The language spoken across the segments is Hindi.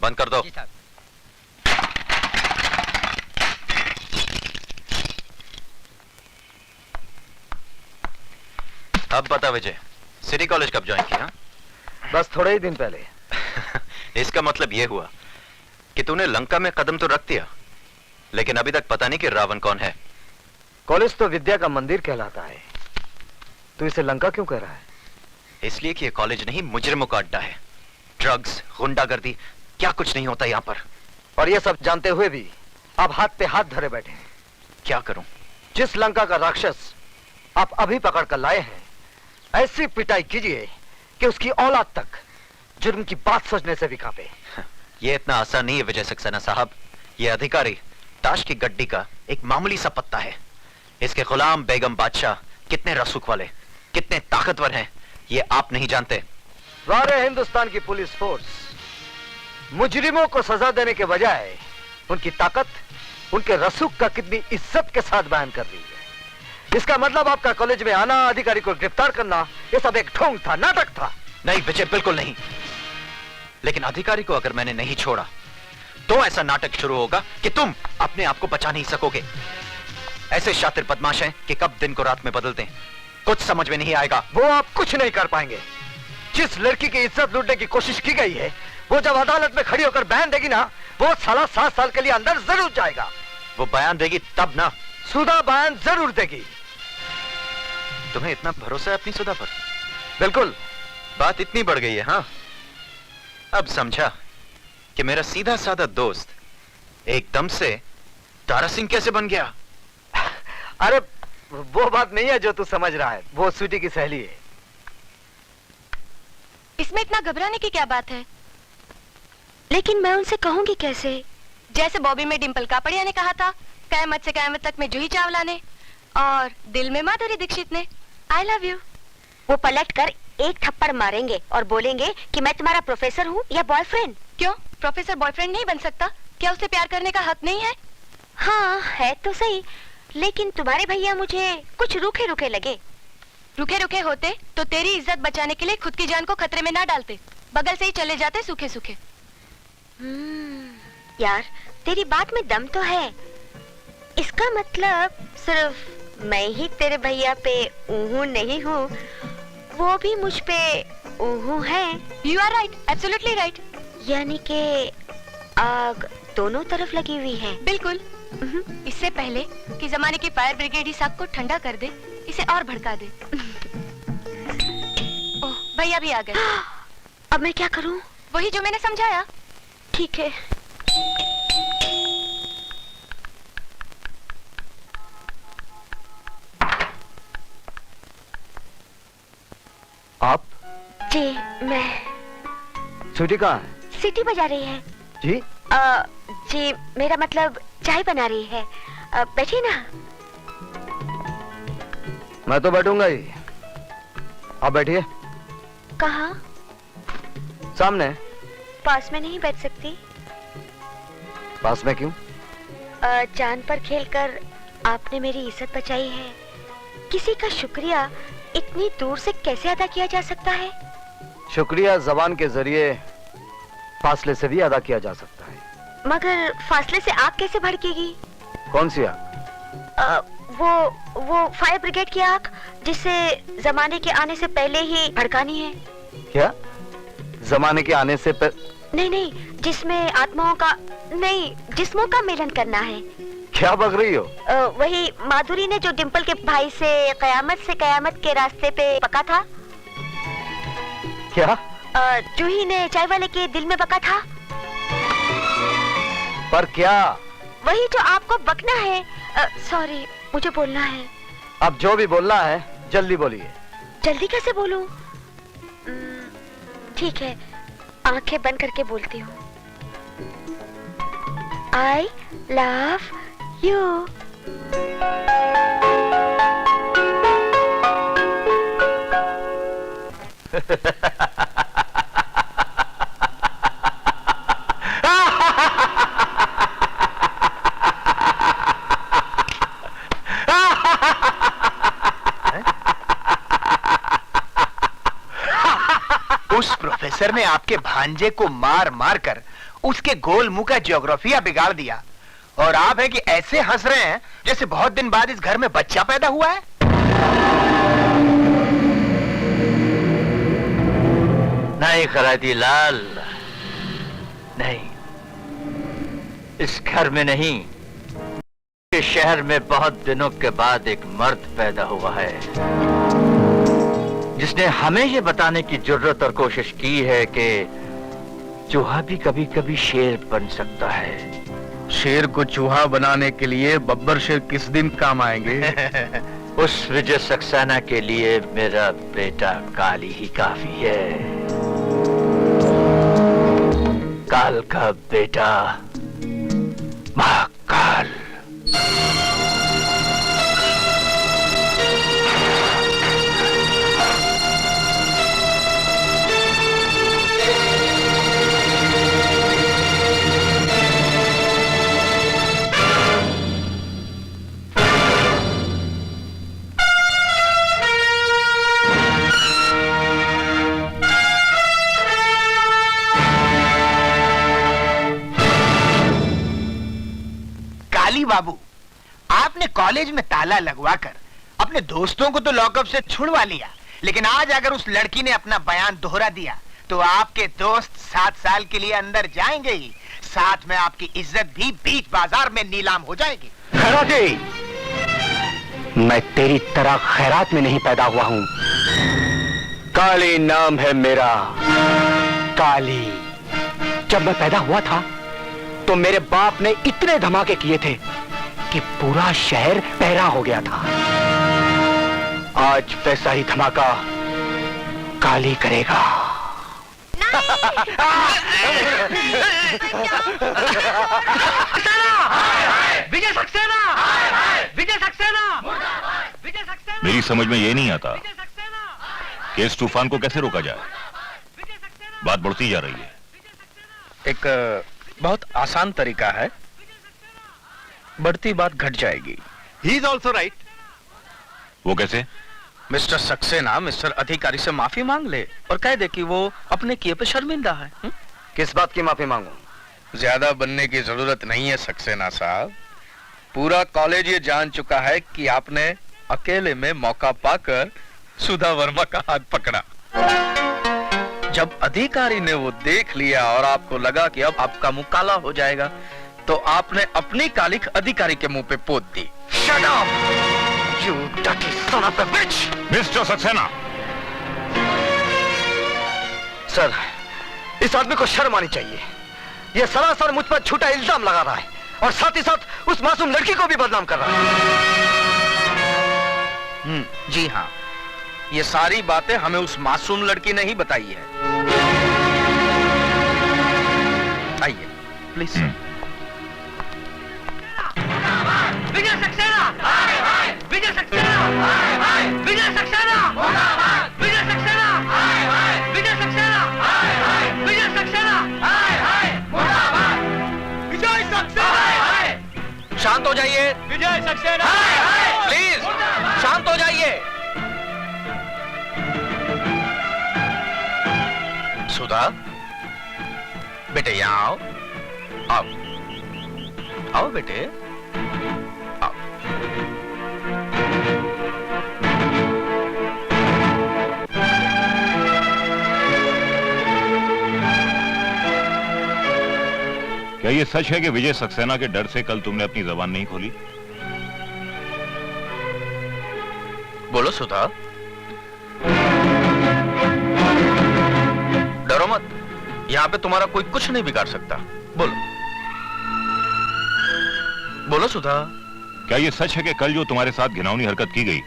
बंद कर दो। जी साहब। अब बता विजय, सिटी कॉलेज कब ज्वाइन किया? बस थोड़े ही दिन पहले। इसका मतलब यह हुआ कि तूने लंका में कदम तो रख दिया, लेकिन अभी तक पता नहीं कि रावण कौन है। कॉलेज तो विद्या का मंदिर कहलाता है, तू इसे लंका क्यों कह रहा है? इसलिए कि यह कॉलेज नहीं, मुजरिमों का अड्डा है। ड्रग्स, गुंडागर्दी, क्या कुछ नहीं होता यहां पर। और ये सब जानते हुए भी आप हाथ पे हाथ धरे बैठे हैं। क्या करूं? जिस लंका का राक्षस आप अभी पकड़ कर लाए हैं, ऐसी पिटाई कीजिए कि उसकी औलाद तक जुर्म की बात सोचने से भी कांपे। यह इतना आसान नहीं है विजय सक्सेना साहब। यह अधिकारी ताश की गड्डी का एक मामूली सा पत्ता है। इसके गुलाम बेगम बादशाह कितने रसूख वाले, कितने ताकतवर हैं, ये आप नहीं जानते। सारे हिंदुस्तान की पुलिस फोर्स मुजरिमों को सजा देने के बजाय उनकी ताकत, उनके रसूख का कितनी इज्जत के साथ बयान कर रही है। इसका मतलब आपका कॉलेज में आना, अधिकारी को गिरफ्तार करना, ये सब एक ढोंग था, नाटक था। नहीं विजय, बिल्कुल नहीं। लेकिन अधिकारी को अगर मैंने नहीं छोड़ा तो ऐसा नाटक शुरू होगा कि तुम अपने आप को बचा नहीं सकोगे। ऐसे शातिर बदमाश हैं कि कब दिन को रात में बदलते हैं, कुछ समझ में नहीं आएगा। वो आप कुछ नहीं कर पाएंगे। जिस लड़की की इज्जत लूटने की कोशिश की गई है, वो जब अदालत में खड़ी होकर बयान देगी ना, वो साला 7 साल के लिए अंदर जरूर जाएगा। वो बयान देगी तब ना। सुधा बयान जरूर देगी। तुम्हें इतना भरोसा है अपनी सुधा पर? बिल्कुल। बात इतनी बढ़ गई है। हाँ, अब समझा कि मेरा सीधा साधा दोस्त एकदम से तारा सिंह कैसे बन गया। अरे वो बात नहीं है जो तू समझ रहा है, वो स्वीटी की सहेली है। इसमें इतना घबराने की क्या बात है? लेकिन मैं उनसे कहूंगी कैसे? जैसे बॉबी में डिंपल कापड़िया ने कहा था, कयामत से कयामत तक में जूही चावला ने, और दिल में माधुरी दीक्षित ने, आई लव यू। वो पलट कर एक थप्पड़ मारेंगे और बोलेंगे कि मैं तुम्हारा प्रोफेसर हूँ या बॉयफ्रेंड। क्यों, प्रोफेसर बॉयफ्रेंड नहीं बन सकता? क्या उसे प्यार करने का हक नहीं है? हाँ है तो सही, लेकिन तुम्हारे भैया मुझे कुछ रूखे रूखे लगे। रुखे रुखे होते तो तेरी इज्जत बचाने के लिए खुद की जान को खतरे में ना डालते, बगल से ही चले जाते सूखे सूखे। यार तेरी बात में दम तो है। इसका मतलब सिर्फ मैं ही तेरे भैया पे ऊहू नहीं हूँ, वो भी मुझ पे ऊहू है। You are right, absolutely right. यानी कि आग दोनों तरफ लगी हुई है। बिल्कुल। इससे पहले कि जमाने की फायर ब्रिगेड इस आग को ठंडा कर दे, इसे और भड़का दे। ओह, भैया भी आ गए। अब मैं क्या करूं? वही जो मैंने समझाया। ठीक है। आप? जी मैं। स्वीटी कहाँ है? सीटी बजा रही है। जी? जी मेरा मतलब चाय बना रही है। बैठिए ना। मैं तो बैठूंगा ही, आप बैठिए। कहाँ? सामने। पास में नहीं बैठ सकती? पास में क्यों? जान पर खेलकर आपने मेरी इज्जत बचाई है। किसी का शुक्रिया इतनी दूर से कैसे अदा किया जा सकता है? शुक्रिया जबान के जरिए फासले से भी अदा किया जा सकता है। मगर फासले से आग कैसे भड़केगी? कौन सी आग? वो फायर ब्रिगेड की आग, जिसे जमाने के आने से पहले ही भड़कानी है। क्या? जमाने के आने से नहीं, जिसमें आत्माओं का नहीं, जिस्मों का मिलन करना है। क्या बक रही हो? वही माधुरी ने जो डिंपल के भाई से कयामत के रास्ते पे बका था। क्या? जूही ने चाय वाले के दिल में बका था। पर क्या? वही जो आपको बकना है। सॉरी, मुझे बोलना है। अब जो भी बोलना है जल्दी बोलिए। जल्दी कैसे बोलूं? ठीक है, आंखें बंद करके बोलती हूँ। I love you. उस प्रोफेसर ने आपके भांजे को मार मार कर उसके गोल मुंह का ज्योग्राफिया बिगाड़ दिया। और आप है कि ऐसे हंस रहे हैं जैसे बहुत दिन बाद इस घर में बच्चा पैदा हुआ है। नहीं खराती लाल, नहीं, इस घर में नहीं, इस शहर में बहुत दिनों के बाद एक मर्द पैदा हुआ है जिसने हमें ये बताने की जरूरत और कोशिश की है कि चूहा भी कभी कभी शेर बन सकता है। शेर को चूहा बनाने के लिए बब्बर शेर किस दिन काम आएंगे? उस विजय सक्सेना के लिए मेरा बेटा काली ही काफी है। काल का बेटा महाकाल। काली बाबू, आपने कॉलेज में ताला लगवाकर अपने दोस्तों को तो लॉकअप से छुड़वा लिया, लेकिन आज अगर उस लड़की ने अपना बयान दोहरा दिया तो आपके दोस्त 7 साल के लिए अंदर जाएंगे ही, साथ में आपकी इज्जत भी बीच बाजार में नीलाम हो जाएगी। खैराती, मैं तेरी तरह खैरात में नहीं पैदा हुआ हूं। काली नाम है मेरा, काली। जब मैं पैदा हुआ था तो मेरे बाप ने इतने धमाके किए थे कि पूरा शहर पहरा हो गया था। आज वैसा ही धमाका काली करेगा। विजय सक्सेना! विजय सक्सेना! विजय सक्सेना! मेरी समझ में ये नहीं आता कि इस तूफान को कैसे रोका जाए। बात बढ़ती जा रही है। एक बहुत आसान तरीका है, बढ़ती बात घट जाएगी। He is also right. वो कैसे? मिस्टर सक्सेना मिस्टर अधिकारी से माफी मांग ले और कह दे कि वो अपने किए पे शर्मिंदा है। किस बात की माफी मांगू? ज्यादा बनने की जरूरत नहीं है सक्सेना साहब। पूरा कॉलेज ये जान चुका है कि आपने अकेले में मौका पाकर सुधा वर्मा का हाथ पकड़ा। जब अधिकारी ने वो देख लिया और आपको लगा कि अब आपका मुंह काला हो जाएगा, तो आपने अपनी कालिख अधिकारी के मुंह पे पोत दी। Shut up, you dirty son of a bitch! Mister Saxena, sir, इस आदमी को शर्म आनी चाहिए। ये सरासर मुझ पर झूठा इल्जाम लगा रहा है और साथ ही साथ उस मासूम लड़की को भी बदनाम कर रहा है। जी हाँ, ये सारी बातें हमें उस मासूम लड़की ने ही बताई है। आइए प्लीज। विजय सक्सेना! विजय सक्सेना! विजय सक्सेना! विजय सक्सेना! विजय सक्सेना! विजय सक्सेना! विजय सक्सेना! शांत हो जाइए, विजय सक्सेना! प्लीज शांत हो जाइए। सुधा, बेटे यहाँ आओ। आओ आओ बेटे, आओ। क्या ये सच है कि विजय सक्सेना के डर से कल तुमने अपनी जबान नहीं खोली? बोलो सुधा, डरो मत, यहाँ पे तुम्हारा कोई कुछ नहीं बिगाड़ सकता। बोलो बोलो सुधा। क्या ये सच है कि कल जो तुम्हारे साथ घिनौनी हरकत की गई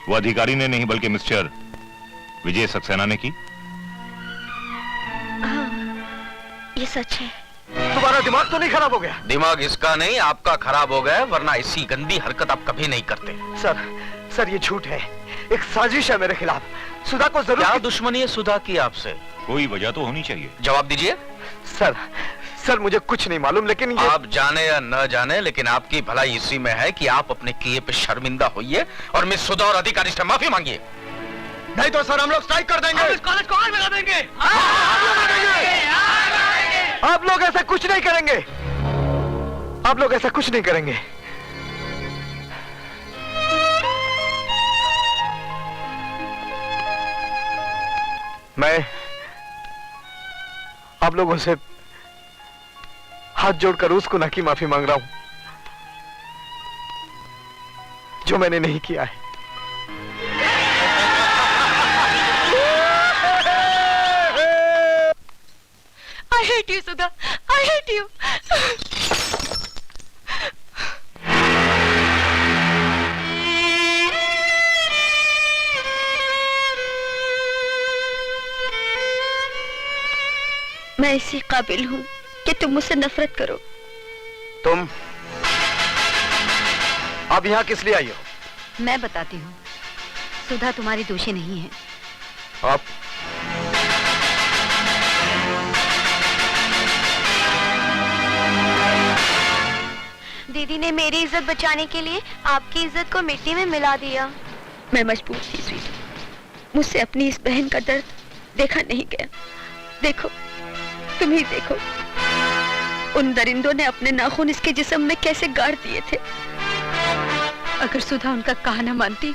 वो अधिकारी ने नहीं बल्कि मिस्टर विजय सक्सेना ने की? हाँ, ये सच है। तुम्हारा दिमाग तो नहीं खराब हो गया? दिमाग इसका नहीं, आपका खराब हो गया, वरना ऐसी गंदी हरकत आप कभी नहीं करते। सर ये झूठ है, एक साजिश है मेरे खिलाफ। सुधा को जरूर। क्या दुश्मनी है सुधा की आपसे? कोई वजह तो होनी चाहिए। जवाब दीजिए। सर मुझे कुछ नहीं मालूम, लेकिन ये... आप जाने या न जाने, लेकिन आपकी भलाई इसी में है कि आप अपने किए पे शर्मिंदा होइए और मिस सुधा और अधिकारी से माफी मांगिए। नहीं तो सर हम लोग स्ट्राइक कर देंगे। इस कॉलेज को आग लगा देंगे। आप लोग ऐसा कुछ नहीं करेंगे। आप लोग ऐसा कुछ नहीं करेंगे। मैं आप लोगों से हाथ जोड़कर उस गुनाह की माफी मांग रहा हूं जो मैंने नहीं किया है। I hate you, Sudha. I hate you. मैं इसी काबिल हूँ कि तुम मुझसे नफरत करो। तुम अब यहाँ किस लिए आई हो? मैं बताती हूँ, सुधा तुम्हारी दोषी नहीं है। आप दीदी ने मेरी इज्जत बचाने के लिए आपकी इज्जत को मिट्टी में मिला दिया। मैं मजबूर थी स्वीटी, मुझसे अपनी इस बहन का दर्द देखा नहीं गया। देखो, तुम ही देखो, उन दरिंदों ने अपने नाखून इसके जिस्म में कैसे गाड़ दिए थे। अगर सुधा उनका कहा न मानती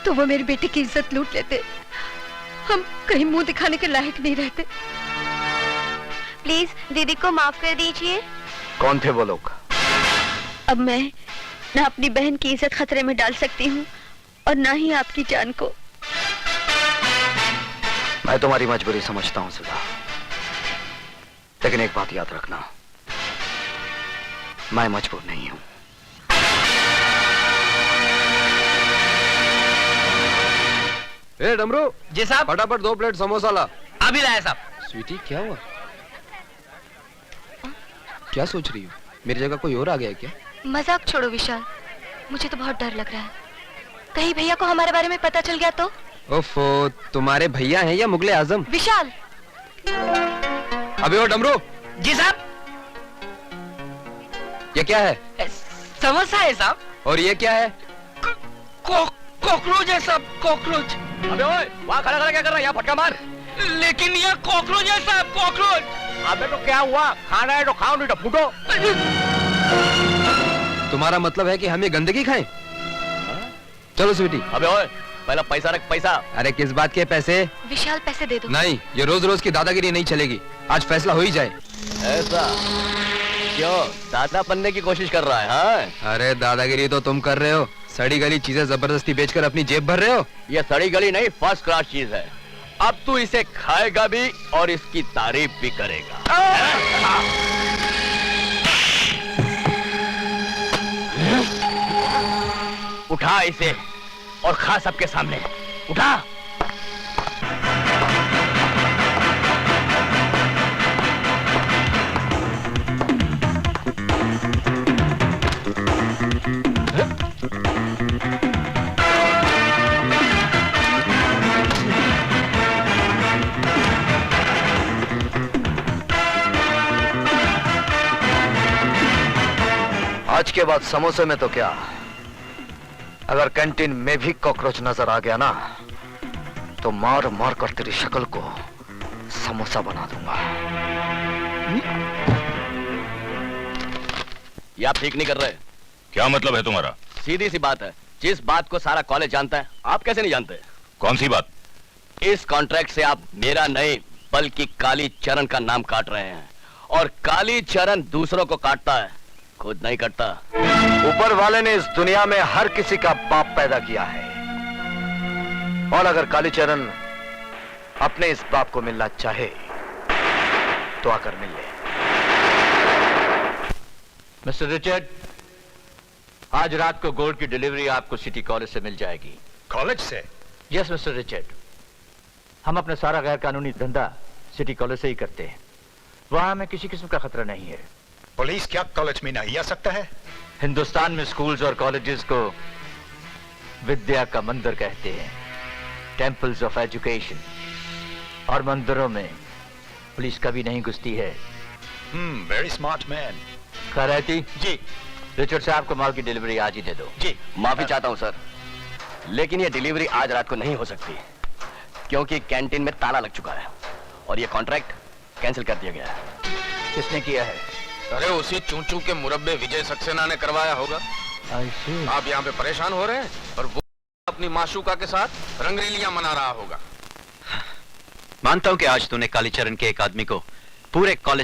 तो वो मेरी बेटी की इज्जत लूट लेते। हम कहीं मुंह दिखाने के लायक नहीं रहते। प्लीज दीदी को माफ कर दीजिए। कौन थे वो लोग? अब मैं न अपनी बहन की इज्जत खतरे में डाल सकती हूँ और न ही आपकी जान को। मैं तुम्हारी मजबूरी समझता हूँ सुधा, लेकिन एक बात याद रखना, मैं मजबूर नहीं हूँ। ए डमरू जी साहब। फटाफट 2 प्लेट समोसा ला। अभी लाया साहब। स्वीटी क्या हुआ? क्या सोच रही हो? मेरी जगह कोई और आ गया है क्या? मजाक छोड़ो विशाल, मुझे तो बहुत डर लग रहा है। कहीं भैया को हमारे बारे में पता चल गया तो? ओफो, तुम्हारे भैया हैं या मुगले आजम? विशाल! अबे ओ डमरू, जी साहब। ये क्या है? समोसा है साहब। और ये क्या है? कॉकरोच है साहब, कॉकरोच। अबे ओए, वहाँ खड़ा खड़ा क्या कर रहा है? यहाँ फटका मार। लेकिन ये कॉकरोच है साहब, कॉकरोच। अबे तो क्या हुआ? खाना है तो खाओ, नहीं तो फूटो। तुम्हारा मतलब है कि हम ये गंदगी खाएं? चलो स्वीटी। अबे ओए, पहला पैसा रख, पैसा। अरे किस बात के पैसे? विशाल पैसे दे दो। नहीं, ये रोज रोज की दादागिरी नहीं चलेगी। आज फैसला हो ही जाए। ऐसा क्यों? दादा बनने की कोशिश कर रहा है? हाँ? अरे दादागिरी तो तुम कर रहे हो, सड़ी गली चीजें जबरदस्ती बेचकर अपनी जेब भर रहे हो। ये सड़ी गली नहीं, फर्स्ट क्लास चीज है। अब तू इसे खाएगा भी और इसकी तारीफ भी करेगा। उठा इसे और खा सबके सामने। उठा। आज के बाद समोसे में तो क्या, अगर कैंटीन में भी कॉकरोच नजर आ गया ना तो मार मार कर तेरी शक्ल को समोसा बना दूंगा। ये आप ठीक नहीं कर रहे। क्या मतलब है तुम्हारा? सीधी सी बात है, जिस बात को सारा कॉलेज जानता है आप कैसे नहीं जानते? कौन सी बात? इस कॉन्ट्रैक्ट से आप मेरा नहीं बल्कि काली चरण का नाम काट रहे हैं, और काली चरण दूसरों को काटता है, खुद नहीं कटता। ऊपर वाले ने इस दुनिया में हर किसी का बाप पैदा किया है, और अगर कालीचरण अपने इस बाप को मिलना चाहे तो आकर मिल ले। मिस्टर रिचर्ड, आज रात को गोल्ड की डिलीवरी आपको सिटी कॉलेज से मिल जाएगी। कॉलेज से? यस मिस्टर रिचर्ड, हम अपना सारा गैर कानूनी धंधा सिटी कॉलेज से ही करते हैं। वहां हमें किसी किस्म का खतरा नहीं है। पुलिस क्या कॉलेज में नहीं आ सकता है? हिंदुस्तान में स्कूल्स और कॉलेजेस को विद्या का मंदिर कहते हैं, टेंपल्स ऑफ एजुकेशन, और मंदिरों में पुलिस कभी नहीं घुसती है। Very smart man. Khairati ji. Richard साहब को माल की डिलीवरी आज ही दे दो। जी। माफी चाहता हूं सर, लेकिन ये डिलीवरी आज रात को नहीं हो सकती, क्योंकि कैंटीन में ताला लग चुका है और ये कॉन्ट्रैक्ट कैंसिल कर दिया गया है। किसने किया है? अरे उसी चूचू के मुरब्बे विजय सक्सेना ने करवाया होगा। आप यहाँ पे परेशान हो रहे हैं और वो अपनी माशूका के साथ रंगरेलियां मना रहा होगा। मानता हूं कि आज तूने कालीचरण के एक आदमी को पूरे कॉलेज